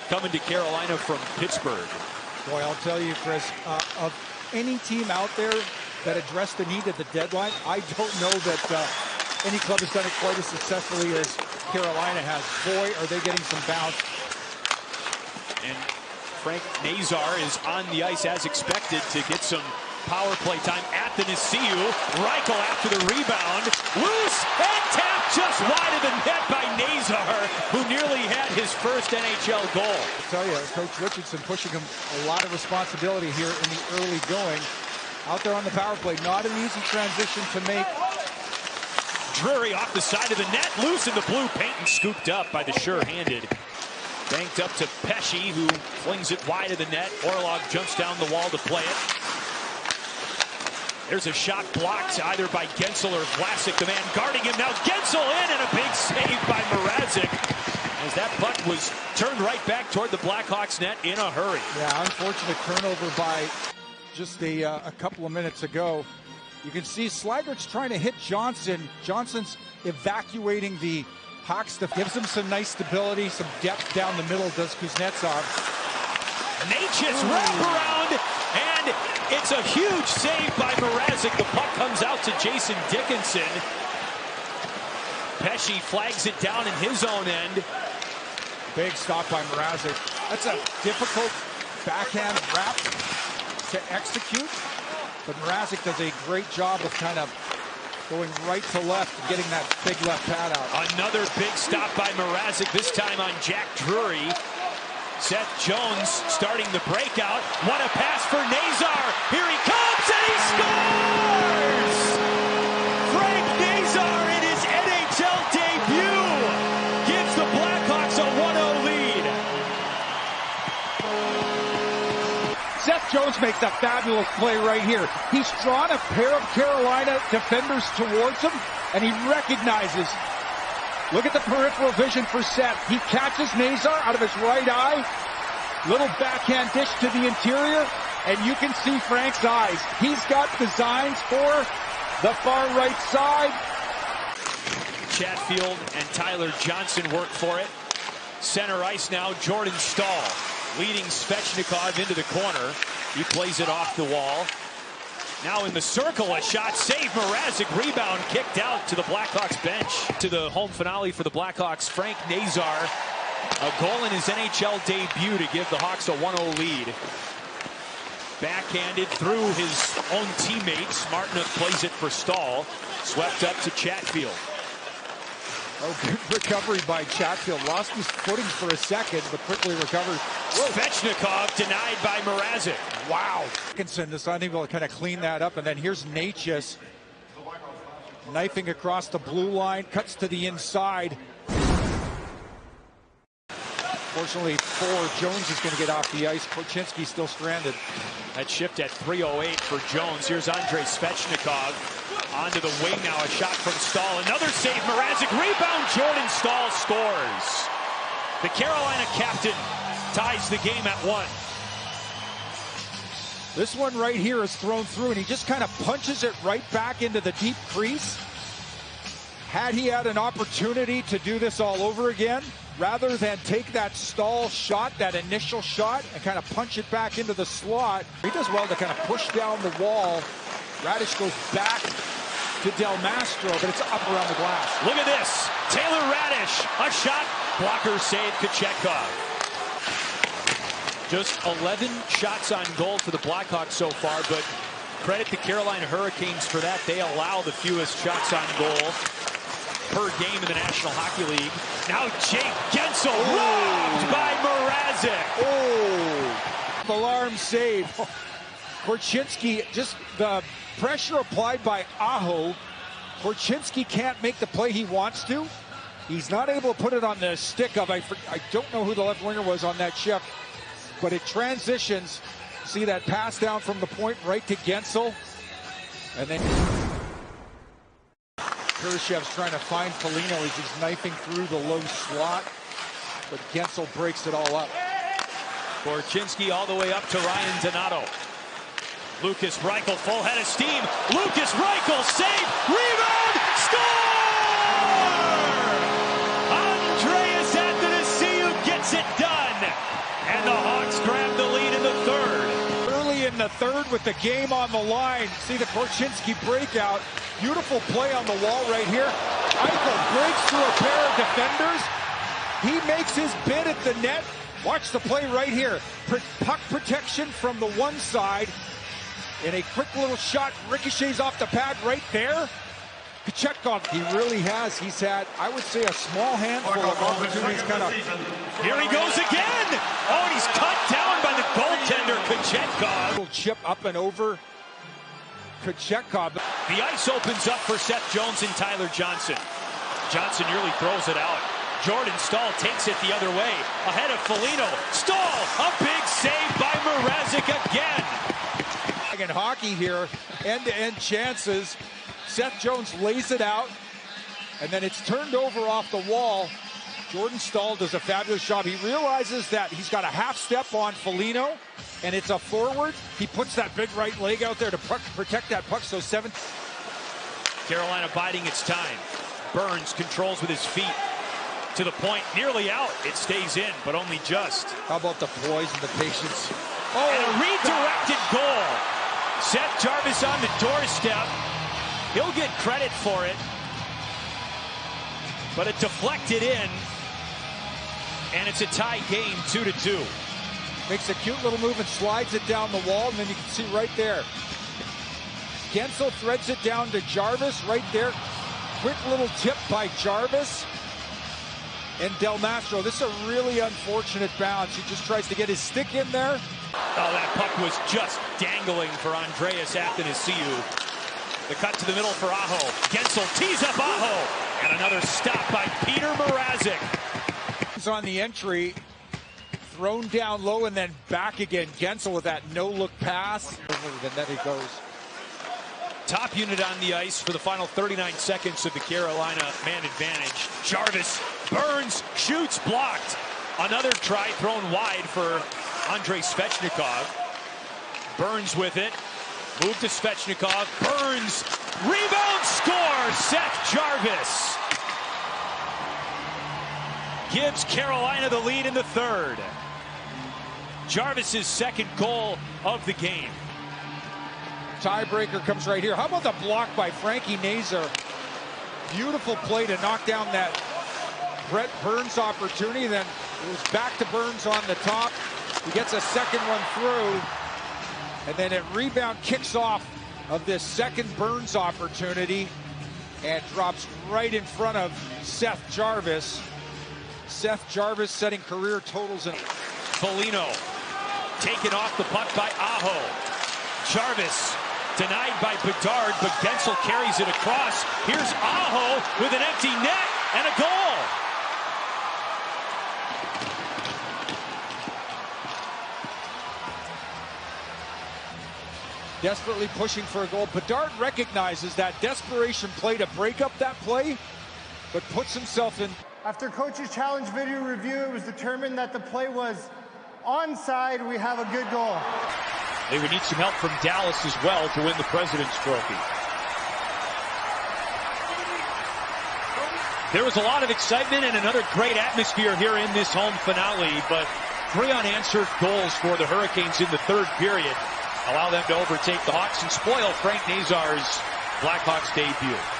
coming to Carolina from Pittsburgh. Boy, I'll tell you, Chris, of any team out there that addressed the need at the deadline, I don't know that any club has done it quite as successfully as Carolina has. Boy, are they getting some bounce. And Frank Nazar is on the ice as expected to get some power play time at the Nasiu. Reichel after the rebound. Loose and tapped just wide of the net by Nazar, who nearly had his first NHL goal. I'll tell you, Coach Richardson pushing him a lot of responsibility here in the early going. Out there on the power play, not an easy transition to make. Drury off the side of the net, loose in the blue paint and scooped up by the sure-handed. Banked up to Pesce, who flings it wide of the net. Orlov jumps down the wall to play it. There's a shot blocked either by Gensel or Vlasic, the man guarding him. Now Gensel in, and a big save by Mrazek, as that puck was turned right back toward the Blackhawks net in a hurry. Yeah, unfortunate turnover by just a couple of minutes ago. You can see Sligert's trying to hit Johnson. Johnson's evacuating the Hawks. That gives him some nice stability, some depth down the middle, does Kuznetsov. Nature's wraparound, and it's a huge save by Mrazek. The puck comes out to Jason Dickinson. Pesce flags it down in his own end. Big stop by Mrazek. That's a difficult backhand wrap to execute, but Mrazek does a great job of kind of going right to left, getting that big left pad out. Another big stop by Mrazek, this time on Jack Drury. Seth Jones starting the breakout. What a pass for Nazar. Here he comes, and he scores! Frank Nazar in his NHL debut gives the Blackhawks a 1-0 lead. Seth Jones makes a fabulous play right here. He's drawn a pair of Carolina defenders towards him, and he recognizes. Look at the peripheral vision for Seth. He catches Nazar out of his right eye. Little backhand dish to the interior, and you can see Frank's eyes. He's got designs for the far right side. Chatfield and Tyler Johnson work for it. Center ice now, Jordan Staal leading Svechnikov into the corner. He plays it off the wall. Now in the circle, a shot save. Mrazek, rebound kicked out to the Blackhawks bench. To the home finale for the Blackhawks, Frank Nazar, a goal in his NHL debut to give the Hawks a 1-0 lead. Backhanded through his own teammates. Martinook plays it for Staal. Swept up to Chatfield. Oh, good recovery by Chatfield. Lost his footing for a second, but quickly recovered. Svechnikov denied by Mrazek. Wow. Dickinson is unable to kind of clean that up, and then here's Natchez knifing across the blue line, cuts to the inside. Fortunately for Jones is going to get off the ice. Korchinski still stranded. That shift at 3:08 for Jones. Here's Andrei Svechnikov. Onto the wing now, a shot from Staal. Another save, Mrazek. Rebound, Jordan Staal scores. The Carolina captain ties the game at 1. This one right here is thrown through, and he just kind of punches it right back into the deep crease. Had he had an opportunity to do this all over again, rather than take that Staal shot, that initial shot, and kind of punch it back into the slot, he does well to kind of push down the wall. Radish goes back to Del Mastro, but it's up around the glass. Look at this. Taylor Radish, a shot. Blocker save, Kochetkov. Just 11 shots on goal for the Blackhawks so far, but credit the Carolina Hurricanes for that. They allow the fewest shots on goal per game in the National Hockey League. Now Jake Gensel robbed by Mrazek. Oh, alarm save. Korchinski, just the pressure applied by Aho. Korchinski can't make the play he wants to. He's not able to put it on the stick of, I don't know who the left winger was on that shift, but it transitions. See that pass down from the point right to Gensel. And then Kurashev's trying to find Foligno. He's just knifing through the low slot, but Gensel breaks it all up. Korchinski all the way up to Ryan Donato. Lucas Reichel, full head of steam. Lucas Reichel, save, rebound, score! Andreas Athanasiou gets it done. in the third with the game on the line. See the Korchinski breakout. Beautiful play on the wall right here. Eichel breaks through a pair of defenders. He makes his bid at the net. Watch the play right here. Puck protection from the one side. And a quick little shot ricochets off the pad right there. Kochetkov, he really has. He's had, I would say, a small handful of opportunities. Here he goes again. Oh, and he's cut down by the goaltender, Kochetkov. Little chip up and over Kochetkov. The ice opens up for Seth Jones and Tyler Johnson. Johnson nearly throws it out. Jordan Staal takes it the other way. Ahead of Foligno. Staal, a big save by Mrazek again. In hockey here, end-to-end chances. Seth Jones lays it out, and then it's turned over off the wall. Jordan Staal does a fabulous job. He realizes that he's got a half step on Foligno, and it's a forward. He puts that big right leg out there to protect that puck. So Carolina biding its time. Burns controls with his feet to the point, nearly out. It stays in, but only just. How about the poise and the patience? Oh, and a redirected goal. Seth Jarvis on the doorstep. He'll get credit for it, but it deflected in, and it's a tie game, 2-2. Makes a cute little move and slides it down the wall, and then you can see right there. Gensel threads it down to Jarvis right there. Quick little tip by Jarvis. And Del Mastro, this is a really unfortunate bounce. He just tries to get his stick in there. Oh, that puck was just dangling for Andreas Athanasiou. The cut to the middle for Aho. Gensel tees up Aho. And another stop by Peter Mrazek. He's on the entry. Thrown down low and then back again. Gensel with that no-look pass. Over the net he goes. Top unit on the ice for the final 39 seconds of the Carolina man advantage. Jarvis, Burns, shoots, blocked. Another try thrown wide for Andrei Svechnikov. Burns with it. Move to Svechnikov. Burns. Rebound, score. Seth Jarvis gives Carolina the lead in the third. Jarvis's second goal of the game. Tiebreaker comes right here. How about the block by Frankie Nazar? Beautiful play to knock down that Brett Burns opportunity. Then it was back to Burns on the top. He gets a second one through. And then it rebound kicks off of this second Burns opportunity and drops right in front of Seth Jarvis. Seth Jarvis setting career totals in. Foligno taken off the puck by Aho. Jarvis denied by Bedard, but Gensel carries it across. Here's Aho with an empty net and a goal. Desperately pushing for a goal. Bedard recognizes that desperation play to break up that play, but puts himself in. After coach's challenge video review, it was determined that the play was onside. We have a good goal. They would need some help from Dallas as well to win the President's Trophy. There was a lot of excitement and another great atmosphere here in this home finale, but 3 unanswered goals for the Hurricanes in the third period allow them to overtake the Hawks and spoil Frank Nazar's Blackhawks debut.